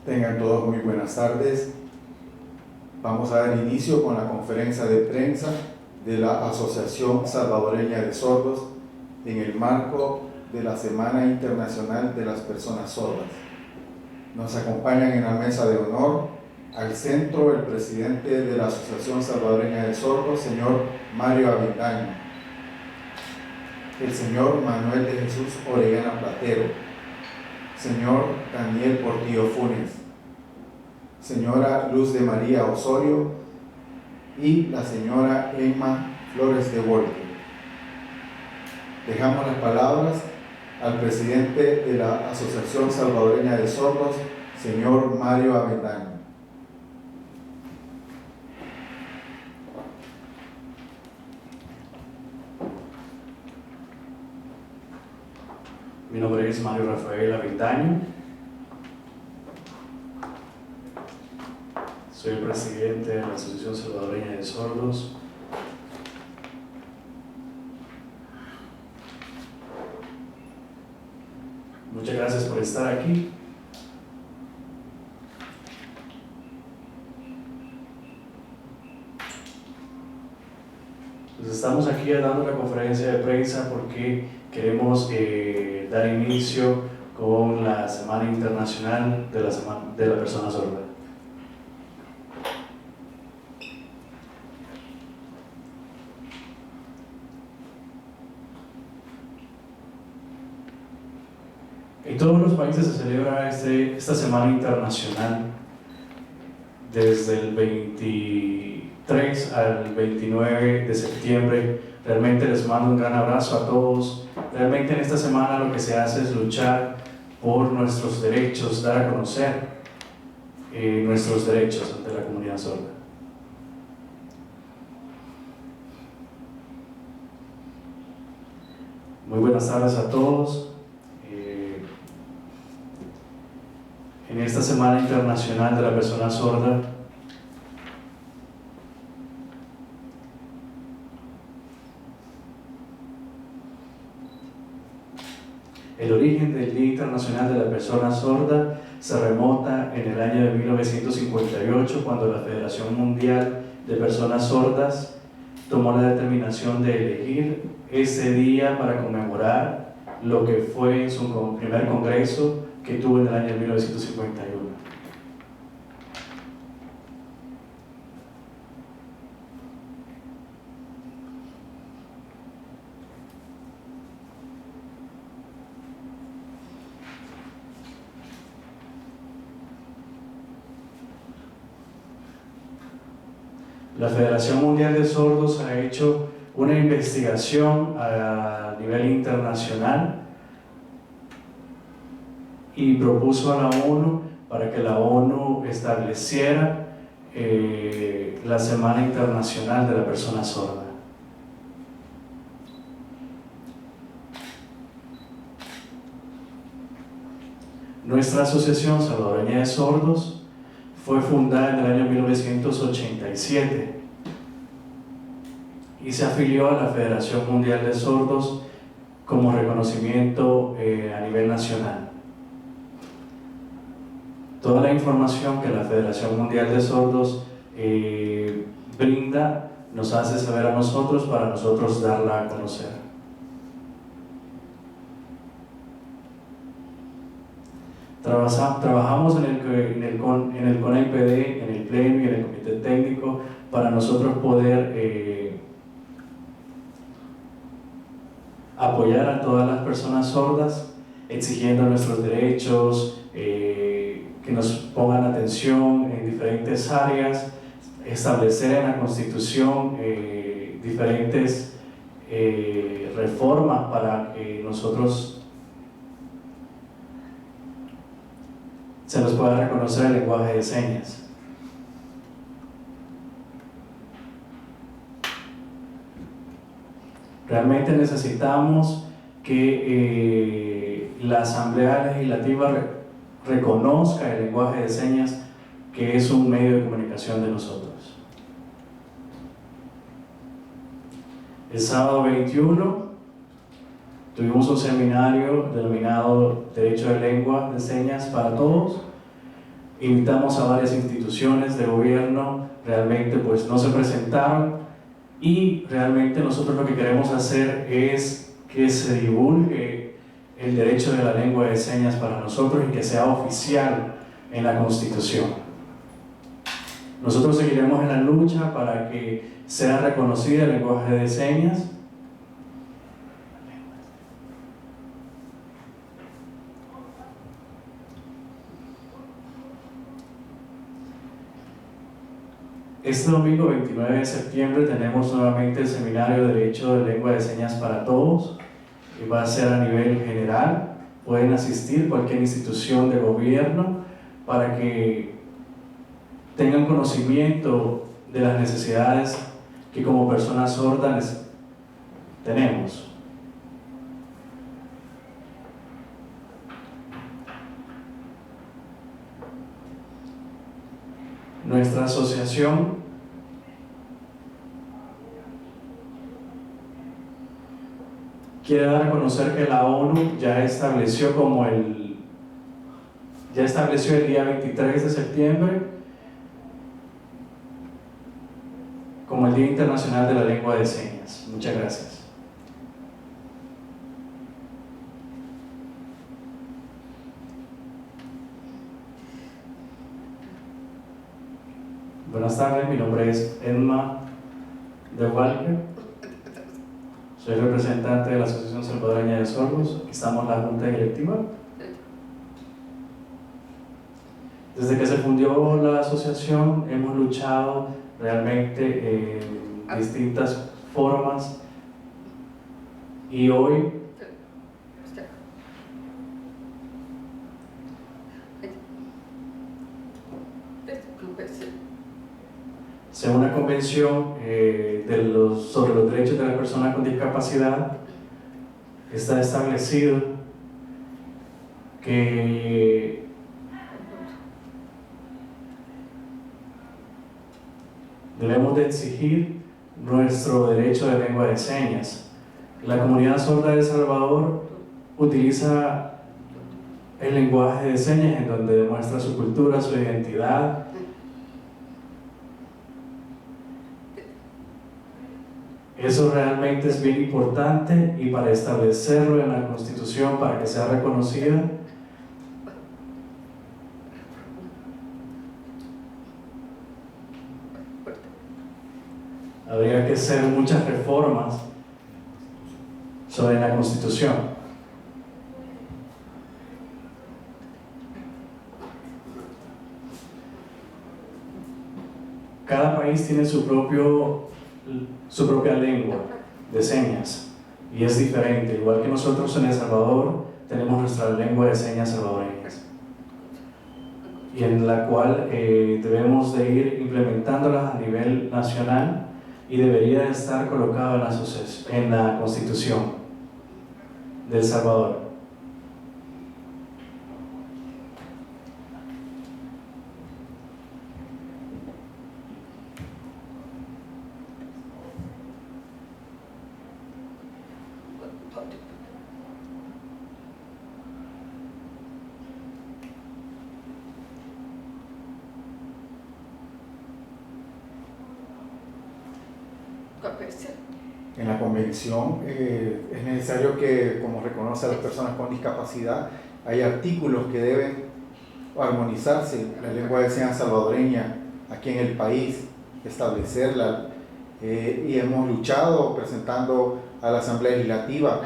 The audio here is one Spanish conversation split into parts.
Tengan todos muy buenas tardes. Vamos a dar inicio con la conferencia de prensa de la Asociación Salvadoreña de Sordos en el marco de la Semana Internacional de las Personas Sordas. Nos acompañan en la mesa de honor al centro el presidente de la Asociación Salvadoreña de Sordos, señor Mario Avendaño, el señor Manuel de Jesús Orellana Platero, señor Daniel Portillo Funes, señora Luz de María Osorio y la señora Emma Flores de Volque. Dejamos las palabras al presidente de la Asociación Salvadoreña de Sordos, señor Mario Avendaño. Mi nombre es Mario Rafael Avendaño. Soy el presidente de la Asociación Salvadoreña de Sordos. Muchas gracias por estar aquí. Pues estamos aquí dando la conferencia de prensa porque queremos dar inicio con la Semana Internacional de la Persona Sorda. En todos los países se celebra esta Semana Internacional desde el 23 al 29 de septiembre. Realmente les mando un gran abrazo a todos. Realmente en esta semana lo que se hace es luchar por nuestros derechos, dar a conocer nuestros derechos ante la comunidad sorda. Muy buenas tardes a todos. En esta Semana Internacional de la Persona Sorda, el origen del Día Internacional de la Persona Sorda se remonta en el año de 1958, cuando la Federación Mundial de Personas Sordas tomó la determinación de elegir ese día para conmemorar lo que fue en su primer congreso que tuvo en el año de 1951. La Federación Mundial de Sordos ha hecho una investigación a nivel internacional y propuso a la ONU para que la ONU estableciera la Semana Internacional de la Persona Sorda. Nuestra Asociación Salvadoreña de Sordos fue fundada en el año 1987 y se afilió a la Federación Mundial de Sordos como reconocimiento a nivel nacional. Toda la información que la Federación Mundial de Sordos brinda nos hace saber a nosotros para nosotros darla a conocer. Trabajamos en el CONEIPD, en el Pleno y en el Comité Técnico para nosotros poder apoyar a todas las personas sordas, exigiendo nuestros derechos, que nos pongan atención en diferentes áreas, establecer en la Constitución diferentes reformas para que nosotros se nos pueda reconocer el lenguaje de señas. Realmente necesitamos que la Asamblea Legislativa reconozca el lenguaje de señas, que es un medio de comunicación de nosotros. El sábado 21 tuvimos un seminario denominado Derecho de Lengua de Señas para Todos, Invitamos a varias instituciones de gobierno, realmente pues no se presentaron, y realmente nosotros lo que queremos hacer es que se divulgue el derecho de la lengua de señas para nosotros y que sea oficial en la Constitución. Nosotros seguiremos en la lucha para que sea reconocida el lenguaje de señas. Este domingo 29 de septiembre tenemos nuevamente el seminario de Derecho de Lengua de Señas para Todos, que va a ser a nivel general. Pueden asistir cualquier institución de gobierno para que tengan conocimiento de las necesidades que como personas sordas tenemos. Nuestra asociación quiere dar a conocer que la ONU ya estableció el día 23 de septiembre como el Día Internacional de la Lengua de Señas. Muchas gracias. Buenas tardes, mi nombre es Edma de Walker. Soy representante de la Asociación Salvadoreña de Sordos. Estamos en la Junta Directiva. Desde que se fundió la asociación hemos luchado realmente en distintas formas, y hoy según la Convención sobre los derechos de las personas con discapacidad, está establecido que debemos de exigir nuestro derecho de lengua de señas. La comunidad sorda de El Salvador utiliza el lenguaje de señas, en donde demuestra su cultura, su identidad. Eso realmente es bien importante, y para establecerlo en la Constitución, para que sea reconocida, habría que hacer muchas reformas sobre la Constitución. Cada país tiene su propia lengua de señas, y es diferente. Igual que nosotros en El Salvador tenemos nuestra lengua de señas salvadoreñas, y en la cual debemos de ir implementándolas a nivel nacional, y debería de estar colocado en la Constitución de El Salvador. En la convención es necesario que, como reconoce a las personas con discapacidad, hay artículos que deben armonizarse. La lengua de señas salvadoreña aquí en el país, establecerla, y hemos luchado presentando a la Asamblea Legislativa.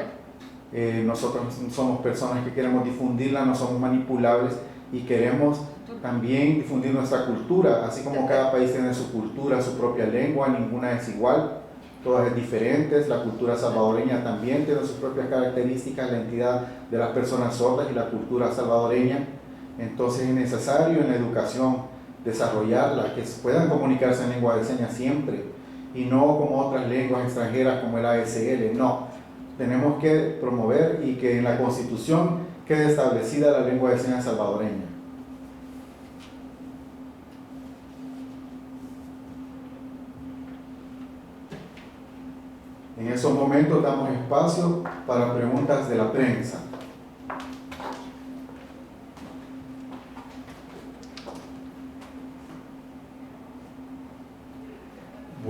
Nosotros somos personas que queremos difundirla, no somos manipulables, y queremos también difundir nuestra cultura, así como cada país tiene su cultura, su propia lengua, ninguna es igual, todas son diferentes. La cultura salvadoreña también tiene sus propias características, la entidad de las personas sordas y la cultura salvadoreña. Entonces es necesario en la educación desarrollarla, que puedan comunicarse en lengua de señas siempre, y no como otras lenguas extranjeras como el ASL. No, tenemos que promover y que en la Constitución quede establecida la lengua de señas salvadoreña. En esos momentos damos espacio para preguntas de la prensa.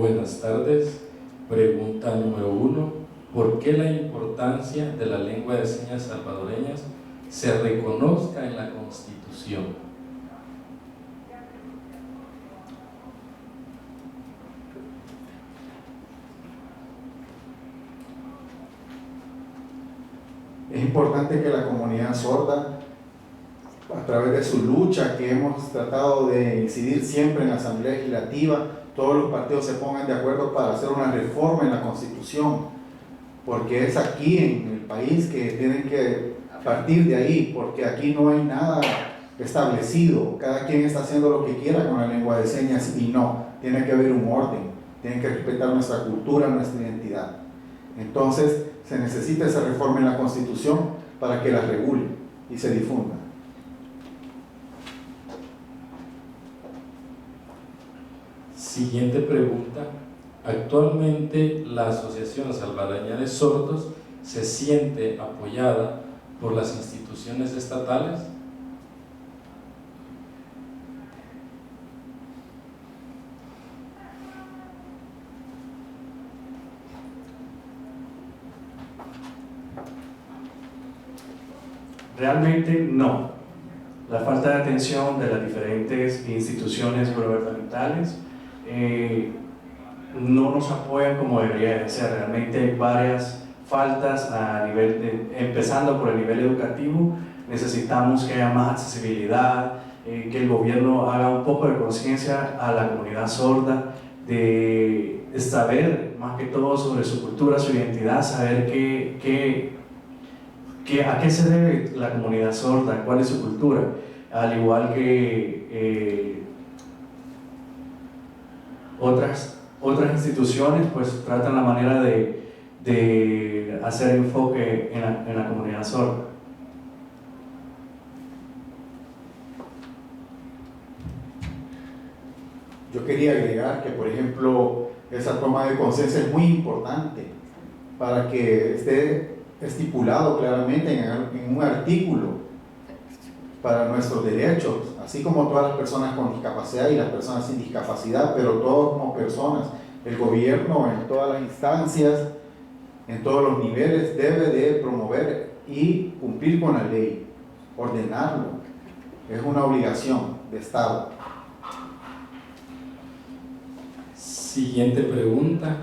Buenas tardes. Pregunta número 1. ¿Por qué la importancia de la lengua de señas salvadoreñas se reconozca en la Constitución? Es importante que la comunidad sorda, a través de su lucha que hemos tratado de incidir siempre en la Asamblea Legislativa, todos los partidos se pongan de acuerdo para hacer una reforma en la Constitución, porque es aquí en el país que tienen que partir de ahí, porque aquí no hay nada establecido, cada quien está haciendo lo que quiera con la lengua de señas y no, tiene que haber un orden, tienen que respetar nuestra cultura, nuestra identidad. Entonces se necesita esa reforma en la Constitución para que la regule y se difunda. Siguiente pregunta. Actualmente la Asociación Salvadoreña de Sordos se siente apoyada por las instituciones estatales. Realmente no. La falta de atención de las diferentes instituciones gubernamentales no nos apoyan como debería de ser. Realmente hay varias faltas a nivel empezando por el nivel educativo. Necesitamos que haya más accesibilidad, que el gobierno haga un poco de conciencia a la comunidad sorda, de saber más que todo sobre su cultura, su identidad, saber a qué se debe la comunidad sorda, cuál es su cultura, al igual que otras instituciones pues tratan la manera de hacer enfoque en la comunidad sorda. Yo quería agregar que, por ejemplo, esa toma de conciencia es muy importante para que esté estipulado claramente en un artículo para nuestros derechos, así como todas las personas con discapacidad y las personas sin discapacidad, pero todos como personas. El gobierno en todas las instancias, en todos los niveles, debe de promover y cumplir con la ley, ordenarlo. Es una obligación de Estado. Siguiente pregunta.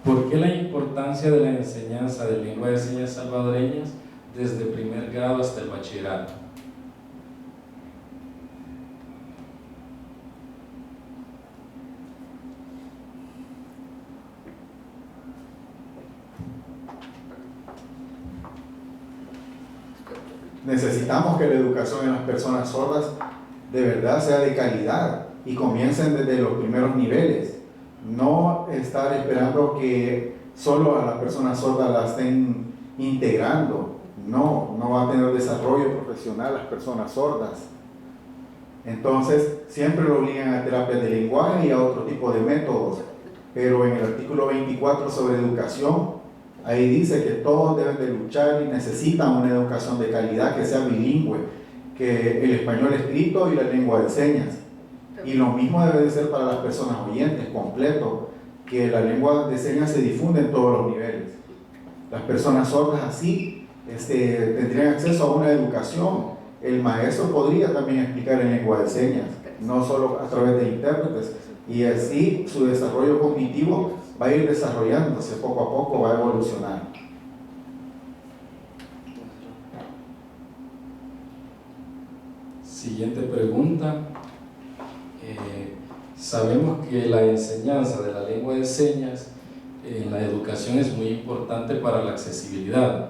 ¿Por qué la importancia de la enseñanza de lengua de señas salvadoreñas desde primer grado hasta el bachillerato? Necesitamos que la educación en las personas sordas de verdad sea de calidad y comiencen desde los primeros niveles. No estar esperando que solo a las personas sordas la estén integrando. No va a tener desarrollo profesional las personas sordas. Entonces, siempre lo obligan a terapias de lenguaje y a otro tipo de métodos. Pero en el artículo 24 sobre educación, ahí dice que todos deben de luchar y necesitan una educación de calidad que sea bilingüe, que el español escrito y la lengua de señas. Y lo mismo debe de ser para las personas oyentes, completo, que la lengua de señas se difunde en todos los niveles. Las personas sordas así tendrían acceso a una educación. El maestro podría también explicar en lengua de señas, no solo a través de intérpretes, y así su desarrollo cognitivo va a ir desarrollándose poco a poco, va a evolucionar. Siguiente pregunta. Sabemos que la enseñanza de la lengua de señas en la educación es muy importante para la accesibilidad.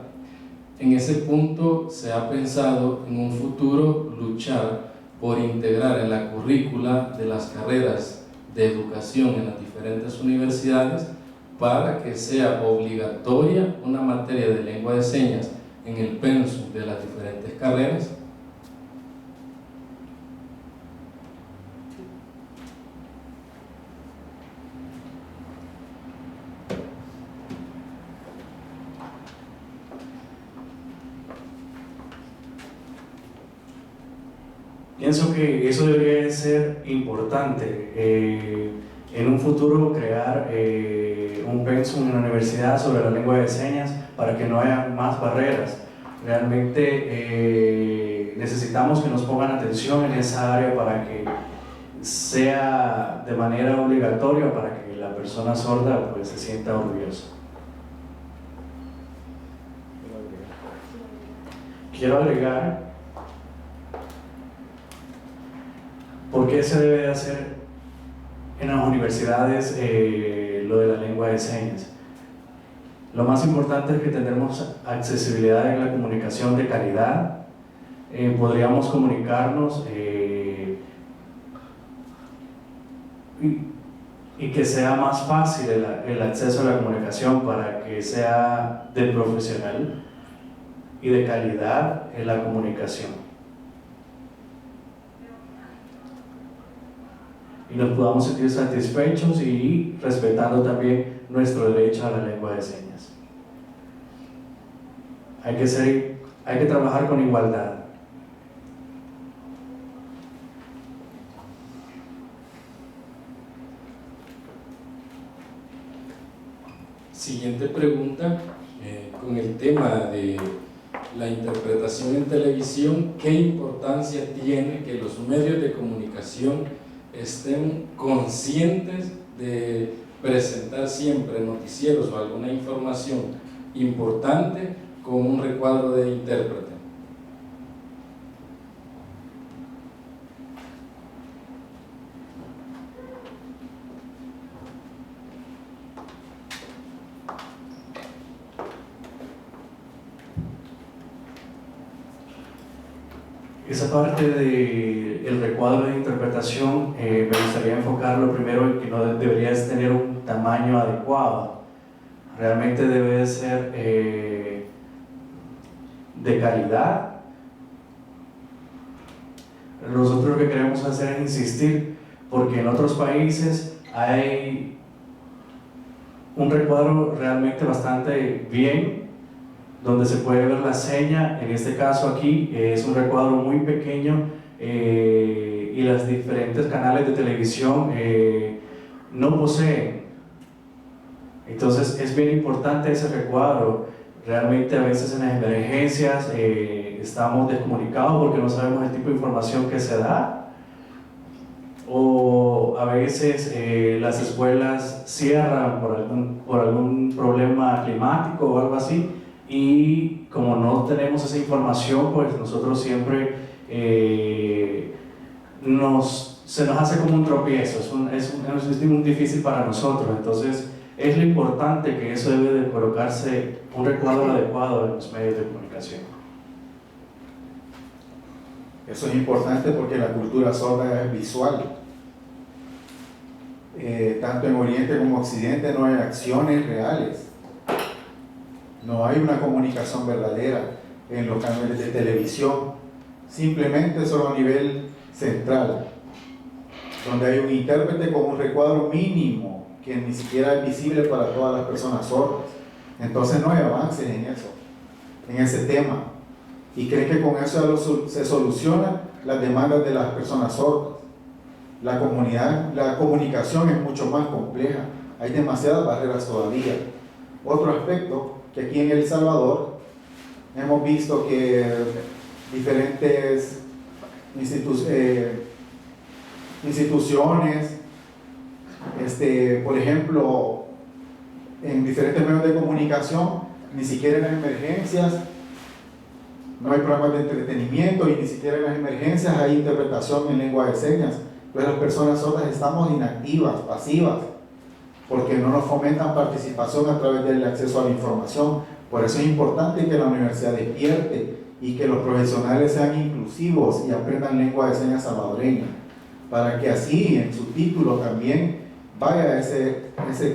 En ese punto se ha pensado en un futuro luchar por integrar en la currícula de las carreras de educación en las diferentes universidades para que sea obligatoria una materia de lengua de señas en el pensum de las diferentes carreras. Pienso que eso debería de ser importante. en un futuro crear un pensum en la universidad sobre la lengua de señas para que no haya más barreras. Realmente necesitamos que nos pongan atención en esa área para que sea de manera obligatoria, para que la persona sorda pues se sienta orgullosa. Quiero agregar por qué se debe de hacer en las universidades lo de la lengua de señas. Lo más importante es que tendremos accesibilidad en la comunicación de calidad. Podríamos comunicarnos y que sea más fácil el acceso a la comunicación para que sea de profesional y de calidad en la comunicación. Y nos podamos sentir satisfechos y respetando también nuestro derecho a la lengua de señas. Hay que trabajar con igualdad. Siguiente pregunta, con el tema de la interpretación en televisión, ¿qué importancia tiene que los medios de comunicación estén conscientes de presentar siempre noticieros o alguna información importante con un recuadro de intérprete? Esa parte del recuadro de interpretación me gustaría enfocarlo primero en que no debería tener un tamaño adecuado. Realmente debe ser de calidad. Nosotros lo que queremos hacer es insistir, porque en otros países hay un recuadro realmente bastante bien, donde se puede ver la seña. En este caso aquí es un recuadro muy pequeño y los diferentes canales de televisión no poseen. Entonces es bien importante ese recuadro. Realmente a veces en las emergencias estamos descomunicados porque no sabemos el tipo de información que se da, o a veces las escuelas cierran por algún problema climático o algo así, y como no tenemos esa información, pues nosotros siempre se nos hace como un tropiezo, es muy difícil para nosotros. Entonces es lo importante que eso debe de colocarse un recuadro adecuado en los medios de comunicación. Eso es importante porque la cultura sorda es visual. Tanto en Oriente como Occidente no hay acciones reales. No hay una comunicación verdadera en los canales de televisión. Simplemente solo a nivel central, donde hay un intérprete con un recuadro mínimo que ni siquiera es visible para todas las personas sordas. Entonces no hay avances en eso, en ese tema. Y creen que con eso se solucionan las demandas de las personas sordas. La comunicación es mucho más compleja. Hay demasiadas barreras todavía. Otro aspecto, que aquí en El Salvador hemos visto que diferentes instituciones, por ejemplo, en diferentes medios de comunicación, ni siquiera en las emergencias no hay programas de entretenimiento, y ni siquiera en las emergencias hay interpretación en lengua de señas. Entonces las personas sordas estamos inactivas, pasivas, porque no nos fomentan participación a través del acceso a la información. Por eso es importante que la universidad despierte y que los profesionales sean inclusivos y aprendan lengua de señas salvadoreña, para que así en su título también vaya ese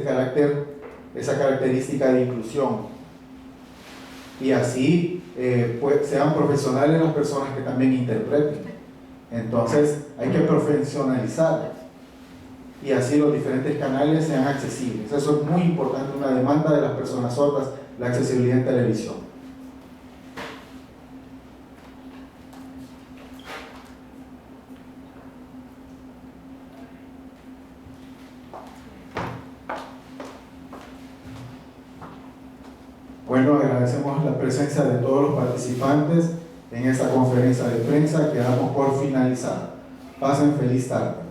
carácter, esa característica de inclusión, y así pues sean profesionales las personas que también interpreten. Entonces hay que profesionalizar, y así los diferentes canales sean accesibles. Eso es muy importante, una demanda de las personas sordas, la accesibilidad en televisión. Bueno, agradecemos la presencia de todos los participantes en esta conferencia de prensa que damos por finalizada. Pasen feliz tarde.